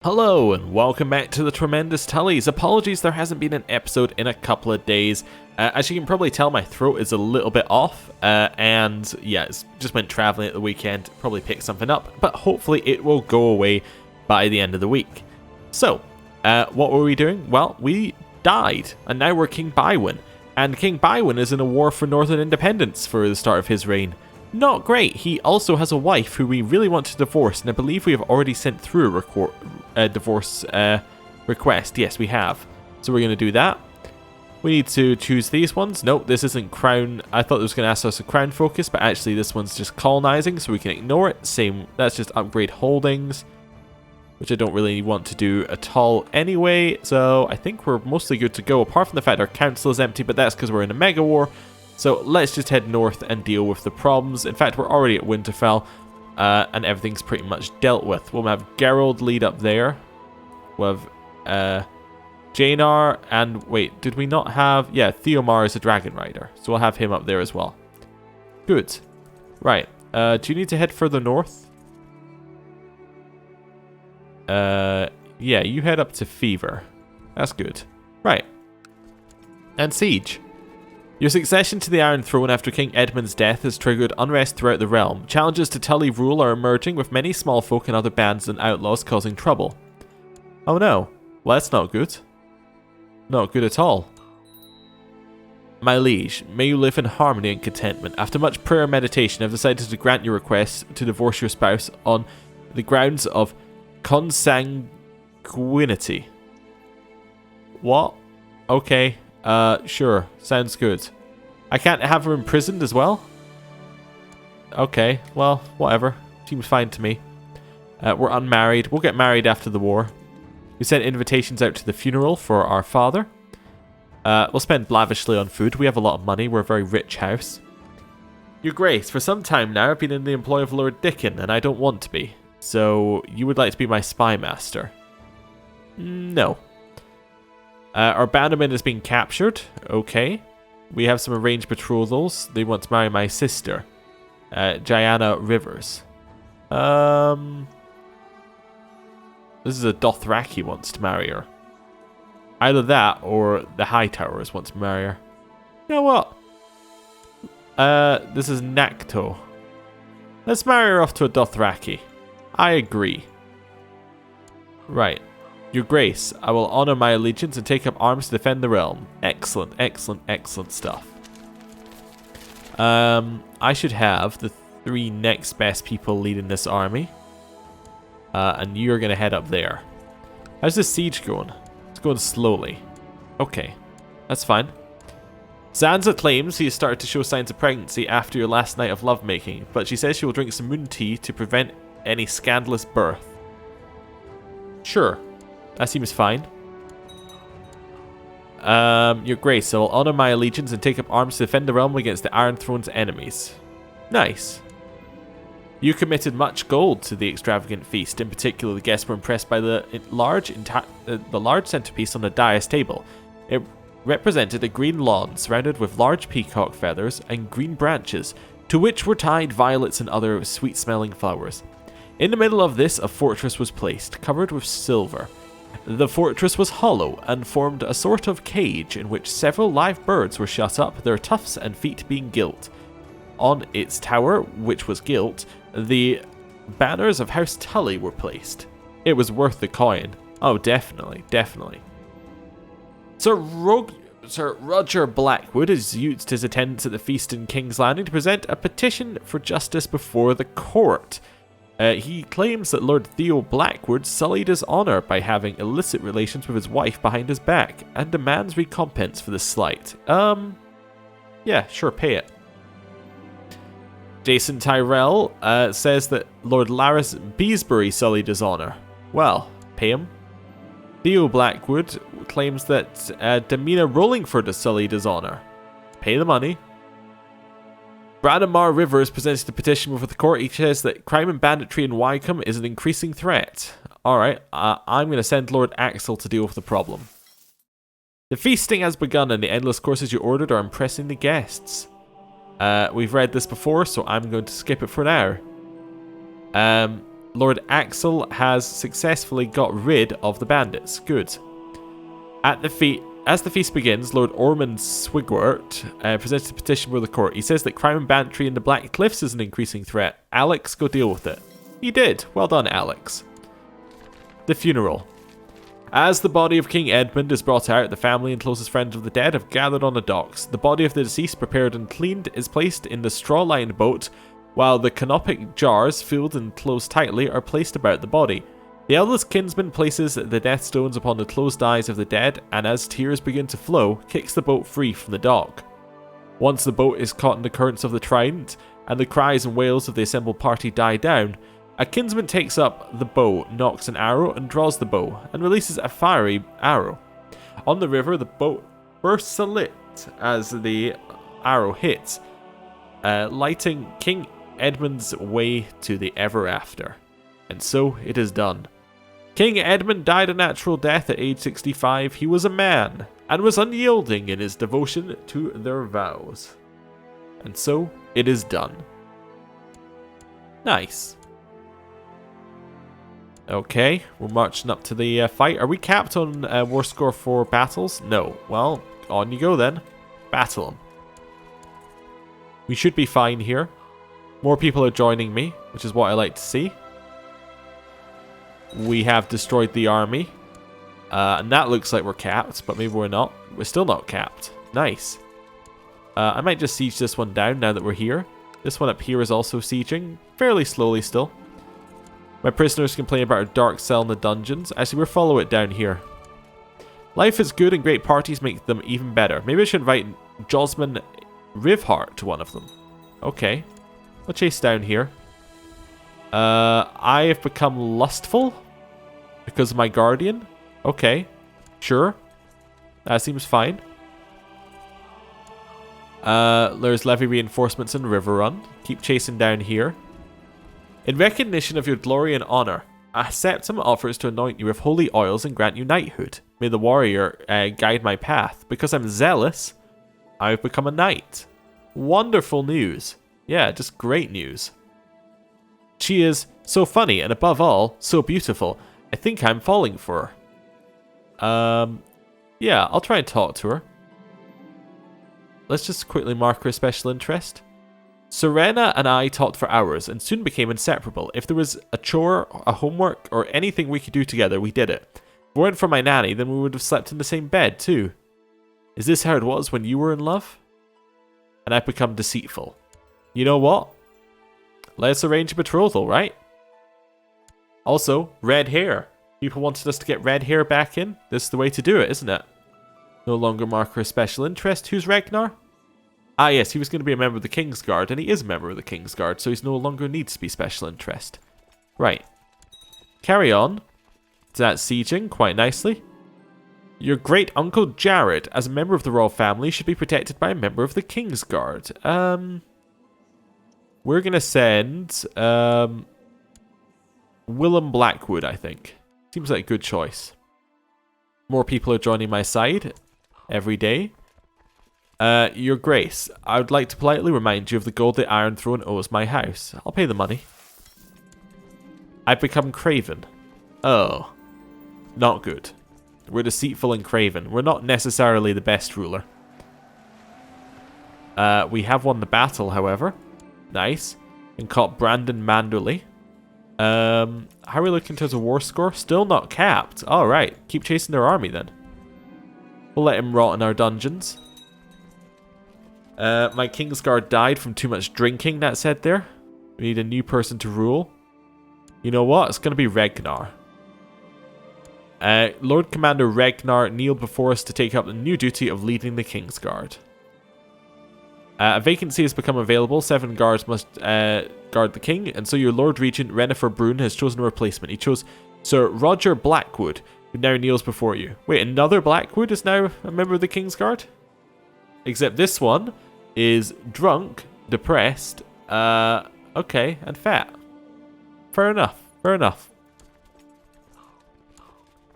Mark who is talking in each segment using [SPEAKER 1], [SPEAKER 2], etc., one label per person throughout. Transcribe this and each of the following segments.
[SPEAKER 1] Hello and welcome back to the Tremendous Tullys. Apologies there hasn't been an episode in a couple of days. As you can probably tell, my throat is a little bit off, and yeah, it's just went traveling at the weekend, probably picked something up, but hopefully it will go away by the end of the week. So, what were we doing? Well, we died, and now we're King Bywin, and King Bywin is in a war for Northern Independence for the start of his reign. Not great. He also has a wife who we really want to divorce, and I believe we have already sent through a divorce request. Yes, we have. So we're going to do that. We need to choose these ones. Nope, this isn't crown. I thought it was going to ask us a crown focus, but actually this one's just colonizing, so we can ignore it. Same, that's just upgrade holdings, which I don't really want to do at all anyway. So I think we're mostly good to go, apart from the fact our council is empty, but that's because we're in a mega war. So let's just head north and deal with the problems. In fact, we're already at Winterfell, and everything's pretty much dealt with. We'll have Geralt lead up there. We'll have Janar, and wait, did we not have... Yeah, Theomar is a dragon rider, so we'll have him up there as well. Good. Right, do you need to head further north? Yeah, you head up to Fever. That's good. Right. And Siege. Your succession to the Iron Throne after King Edmund's death has triggered unrest throughout the realm. Challenges to Tully rule are emerging, with many small folk and other bands and outlaws causing trouble. Oh no. Well, that's not good. Not good at all. My liege, may you live in harmony and contentment. After much prayer and meditation, I've decided to grant your request to divorce your spouse on the grounds of consanguinity. What? Okay. Sure. Sounds good. I can't have her imprisoned as well? Okay, well, whatever. Seems fine to me. We're unmarried. We'll get married after the war. We sent invitations out to the funeral for our father. We'll spend lavishly on food. We have a lot of money. We're a very rich house. Your Grace, for some time now I've been in the employ of Lord Dickon, and I don't want to be. So, you would like to be my spy master? No. Our bannerman has been captured. Okay. We have some arranged betrothals. They want to marry my sister, Diana Rivers. This is a Dothraki wants to marry her. Either that or the Hightowers want to marry her. You know what? This is Nakto. Let's marry her off to a Dothraki. I agree. Right. Your Grace, I will honor my allegiance and take up arms to defend the realm. Excellent, excellent, excellent stuff. I should have the 3 next best people leading this army. And you're going to head up there. How's this siege going? It's going slowly. Okay, that's fine. Sansa claims he has started to show signs of pregnancy after your last night of lovemaking, but she says she will drink some moon tea to prevent any scandalous birth. Sure. That seems fine. Your Grace, I will honor my allegiance and take up arms to defend the realm against the Iron Throne's enemies. Nice. You committed much gold to the extravagant feast. In particular, the guests were impressed by the large centerpiece on the dais table. It represented a green lawn surrounded with large peacock feathers and green branches, to which were tied violets and other sweet-smelling flowers. In the middle of this, a fortress was placed, covered with silver. The fortress was hollow and formed a sort of cage in which several live birds were shut up, their tufts and feet being gilt. On its tower, which was gilt, the banners of House Tully were placed. It was worth the coin. Oh, definitely, definitely. Sir Roger Blackwood has used his attendance at the feast in King's Landing to present a petition for justice before the court. He claims that Lord Theo Blackwood sullied his honour by having illicit relations with his wife behind his back, and demands recompense for the slight. Yeah, sure, pay it. Jason Tyrell says that Lord Larys Beesbury sullied his honour. Well, pay him. Theo Blackwood claims that Damina Rollingford has sullied his honour. Pay the money. Branimar Rivers presented a petition before the court. He says that crime and banditry in Wycombe is an increasing threat. Alright, I'm going to send Lord Axel to deal with the problem. The feasting has begun and the endless courses you ordered are impressing the guests. We've read this before, so I'm going to skip it for now. Lord Axel has successfully got rid of the bandits. Good. As the feast begins, Lord Ormond Swigwart presents a petition for the court. He says that crime and banditry in the Black Cliffs is an increasing threat. Alex, go deal with it. He did. Well done, Alex. The funeral. As the body of King Edmund is brought out, the family and closest friends of the dead have gathered on the docks. The body of the deceased, prepared and cleaned, is placed in the straw-lined boat, while the canopic jars, filled and closed tightly, are placed about the body. The eldest kinsman places the death stones upon the closed eyes of the dead, and as tears begin to flow, kicks the boat free from the dock. Once the boat is caught in the currents of the Trident, and the cries and wails of the assembled party die down, a kinsman takes up the bow, nocks an arrow, and draws the bow, and releases a fiery arrow. On the river, the boat bursts alit as the arrow hits, lighting King Edmund's way to the ever after. And so it is done. King Edmund died a natural death at age 65. He was a man, and was unyielding in his devotion to their vows. And so it is done. Nice. Okay, we're marching up to the fight. Are we capped on war score for battles? No. Well, on you go then. Battle them. We should be fine here. More people are joining me, which is what I like to see. We have destroyed the army. And that looks like we're capped, but maybe we're not. We're still not capped. Nice. I might just siege this one down now that we're here. This one up here is also sieging. Fairly slowly still. My prisoners complain about our dark cell in the dungeons. Actually, we'll follow it down here. Life is good and great parties make them even better. Maybe I should invite Josman Rivhart to one of them. Okay. We'll chase down here. I have become lustful because of my guardian. Okay. Sure. That seems fine. There's levy reinforcements in River Run. Keep chasing down here. In recognition of your glory and honor, a septum offers to anoint you with holy oils and grant you knighthood. May the warrior guide my path. Because I'm zealous, I've become a knight. Wonderful news. Yeah, just great news. She is so funny and above all, so beautiful. I think I'm falling for her. Yeah, I'll try and talk to her. Let's just quickly mark her special interest. Serena and I talked for hours and soon became inseparable. If there was a chore, a homework, or anything we could do together, we did it. If it weren't for my nanny, then we would have slept in the same bed too. Is this how it was when you were in love? And I've become deceitful. You know what? Let's arrange a betrothal, right? Also, red hair. People wanted us to get red hair back in. This is the way to do it, isn't it? No longer mark her special interest. Who's Ragnar? Ah, yes, he was going to be a member of the Kingsguard, and he is a member of the Kingsguard, so he's no longer needs to be special interest. Right. Carry on. That's sieging quite nicely. Your great uncle Jared, as a member of the royal family, should be protected by a member of the Kingsguard. We're going to send Willem Blackwood, I think. Seems like a good choice. More people are joining my side every day. Your Grace, I would like to politely remind you of the gold the Iron Throne owes my house. I'll pay the money. I've become craven. Oh. Not good. We're deceitful and craven. We're not necessarily the best ruler. We have won the battle, however. Nice. And caught Brandon Manderley. How are we looking in terms of war score? Still not capped. Alright. Keep chasing their army then. We'll let him rot in our dungeons. My Kingsguard died from too much drinking, that said there. We need a new person to rule. You know what? It's going to be Ragnar. Lord Commander Ragnar kneeled before us to take up the new duty of leading the Kingsguard. A vacancy has become available. 7 guards must guard the king, and so your Lord Regent Renifer Brune has chosen a replacement. He chose Sir Roger Blackwood, who now kneels before you. Wait, another Blackwood is now a member of the Kingsguard? Except this one is drunk, depressed, okay, and fat. Fair enough, fair enough.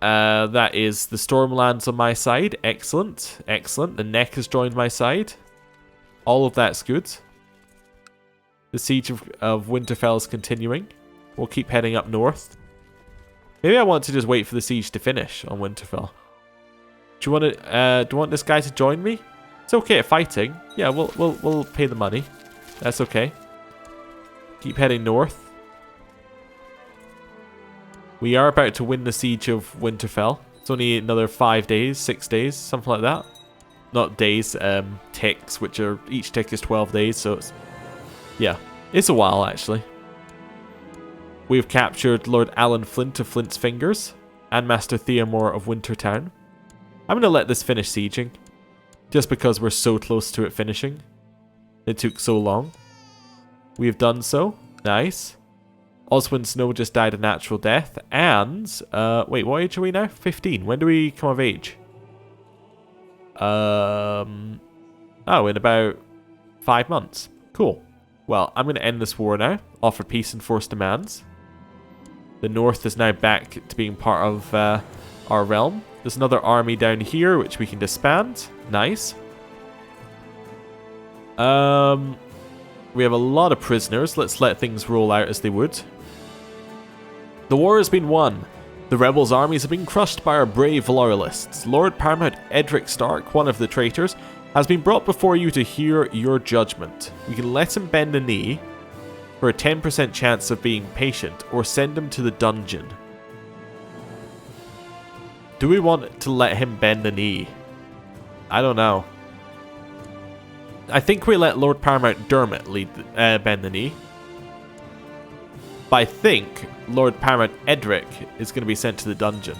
[SPEAKER 1] That is the Stormlands on my side. Excellent, excellent. The Neck has joined my side. All of that's good. The Siege of Winterfell is continuing. We'll keep heading up north. Maybe I want to just wait for the siege to finish on Winterfell. Do you want this guy to join me? It's okay at fighting. Yeah, we'll pay the money. That's okay. Keep heading north. We are about to win the siege of Winterfell. It's only another 5 days, 6 days, something like that. Not days, ticks, which are each tick is 12 days. So it's, yeah, it's a while actually. We've captured Lord Alan Flint of Flint's Fingers and Master Theomore of Wintertown. I'm going to let this finish sieging, just because we're so close to it finishing. It took so long. We've done so. Nice. Oswin Snow just died a natural death. And, wait, what age are we now? 15. When do we come of age? Oh, in about 5 months. Cool. Well, I'm going to end this war now. Offer peace and force demands. The north is now back to being part of our realm. There's another army down here which we can disband. Nice. We have a lot of prisoners. Let's let things roll out as they would. The war has been won. The rebels' armies have been crushed by our brave loyalists. Lord Paramount Edric Stark, one of the traitors, has been brought before you to hear your judgment. We can let him bend the knee for a 10% chance of being patient, or send him to the dungeon. Do we want to let him bend the knee? I don't know. I think we let Lord Paramount Dermot bend the knee. But I think Lord Paramount Edric is going to be sent to the dungeon.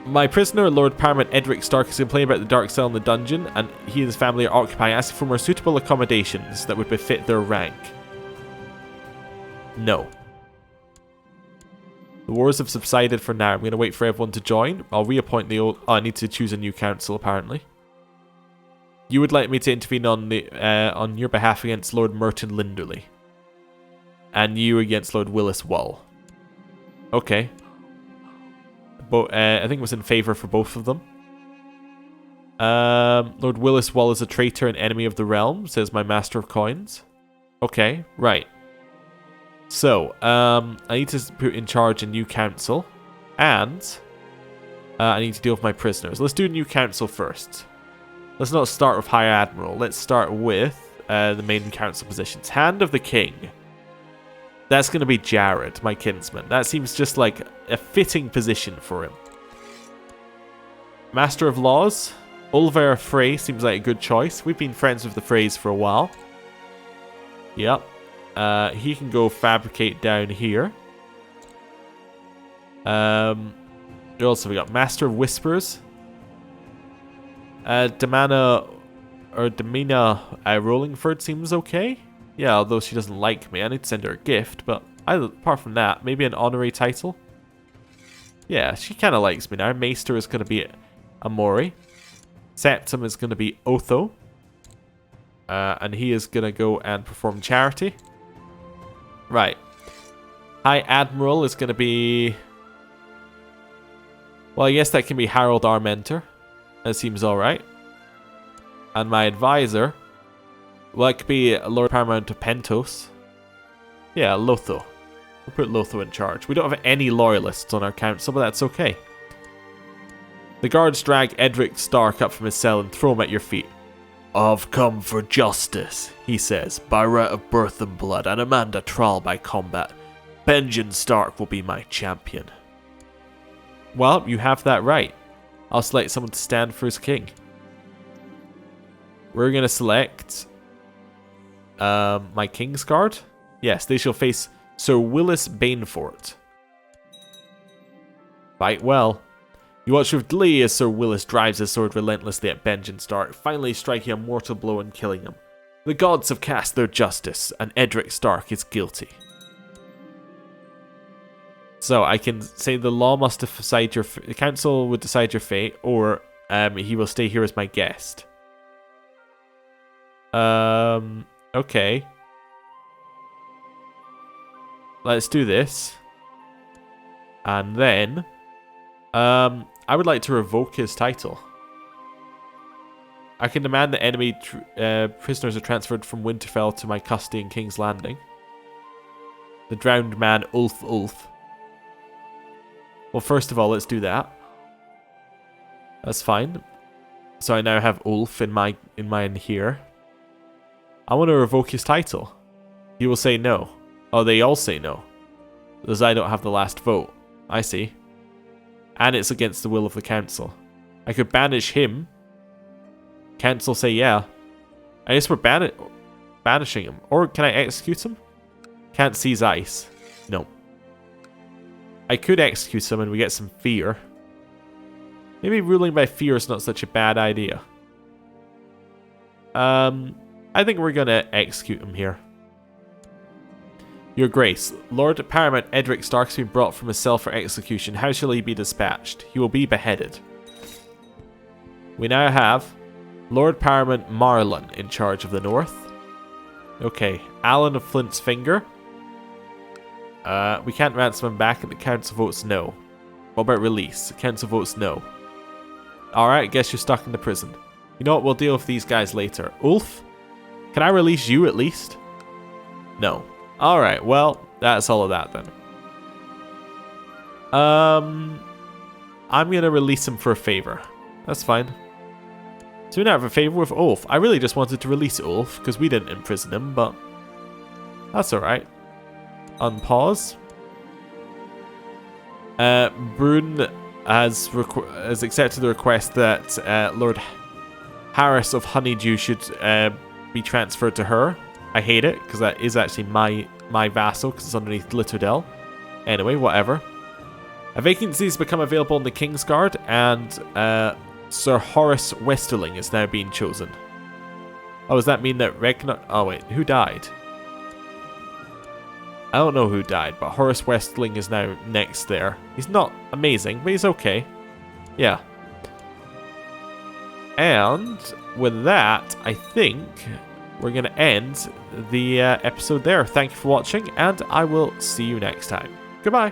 [SPEAKER 1] My prisoner, Lord Paramount Edric Stark, is complaining about the dark cell in the dungeon, and he and his family are occupying, asking for more suitable accommodations that would befit their rank. No. The wars have subsided for now. I'm going to wait for everyone to join. I'll reappoint the old... Oh, I need to choose a new council, apparently. You would like me to intervene on your behalf against Lord Merton Linderley. And you against Lord Willis Wall. Okay. I think it was in favour for both of them. Lord Willis Wall is a traitor and enemy of the realm, says my Master of Coins. Okay, right. So, I need to put in charge a new council. And I need to deal with my prisoners. Let's do a new council first. Let's not start with High Admiral. Let's start with the main council positions. Hand of the King. That's going to be Jared, my kinsman. That seems just like a fitting position for him. Master of Laws. Ulver Frey seems like a good choice. We've been friends with the Freys for a while. Yep. He can go fabricate down here. Who else have we got? Master of Whispers. Demina Rollingford seems okay. Yeah, although she doesn't like me. I need to send her a gift, but apart from that, maybe an honorary title. Yeah, she kind of likes me now. Maester is going to be Amori. Septum is going to be Otho. And he is going to go and perform charity. Right. High Admiral is going to be... Well, I guess that can be Harold Armenter. That seems alright. And my advisor... Well, it could be Lord Paramount of Pentos. Yeah, Lotho. We'll put Lotho in charge. We don't have any loyalists on our council, but that's okay. The guards drag Edric Stark up from his cell and throw him at your feet. I've come for justice, he says, by right of birth and blood, and Amanda Trall by combat. Benjen Stark will be my champion. Well, you have that right. I'll select someone to stand for his king. We're going to select... my Kingsguard? Yes, they shall face Sir Willis Banefort. Fight well. You watch with glee as Sir Willis drives his sword relentlessly at Benjen Stark, finally striking a mortal blow and killing him. The gods have cast their justice, and Edric Stark is guilty. So I can say the law must decide the council would decide your fate, or he will stay here as my guest. Okay. Let's do this. And then, I would like to revoke his title. I can demand that enemy prisoners are transferred from Winterfell to my custody in King's Landing. The drowned man, Ulf. Well, first of all, let's do that. That's fine. So I now have Ulf in mine here. I want to revoke his title. He will say no. Oh, they all say no. Because I don't have the last vote. I see. And it's against the will of the council. I could banish him. Council say yeah. I guess we're banishing him. Or can I execute him? Can't seize ice. No. I could execute him and we get some fear. Maybe ruling by fear is not such a bad idea. I think we're going to execute him here. Your Grace, Lord Paramount Edric Stark has been brought from his cell for execution. How shall he be dispatched? He will be beheaded. We now have Lord Paramount Marlon in charge of the North. Okay, Alan of Flint's Finger. We can't ransom him back and the council votes no. What about release? The council votes no. Alright, guess you're stuck in the prison. You know what, we'll deal with these guys later. Ulf? Can I release you at least? No. Alright, well, that's all of that then. I'm gonna release him for a favor. That's fine. So we now have a favor with Ulf. I really just wanted to release Ulf, because we didn't imprison him, but that's alright. Unpause. Brune has accepted the request that Lord Harris of Honeydew should be transferred to her. I hate it, because that is actually my vassal, because it's underneath Littledale. Anyway, whatever. A vacancy has become available in the Kingsguard, and Sir Horace Westerling is now being chosen. Oh, does that mean that Ragnar... Oh, wait, who died? I don't know who died, but Horace Westerling is now next there. He's not amazing, but he's okay. Yeah. And with that, I think we're going to end the episode there. Thank you for watching, and I will see you next time. Goodbye.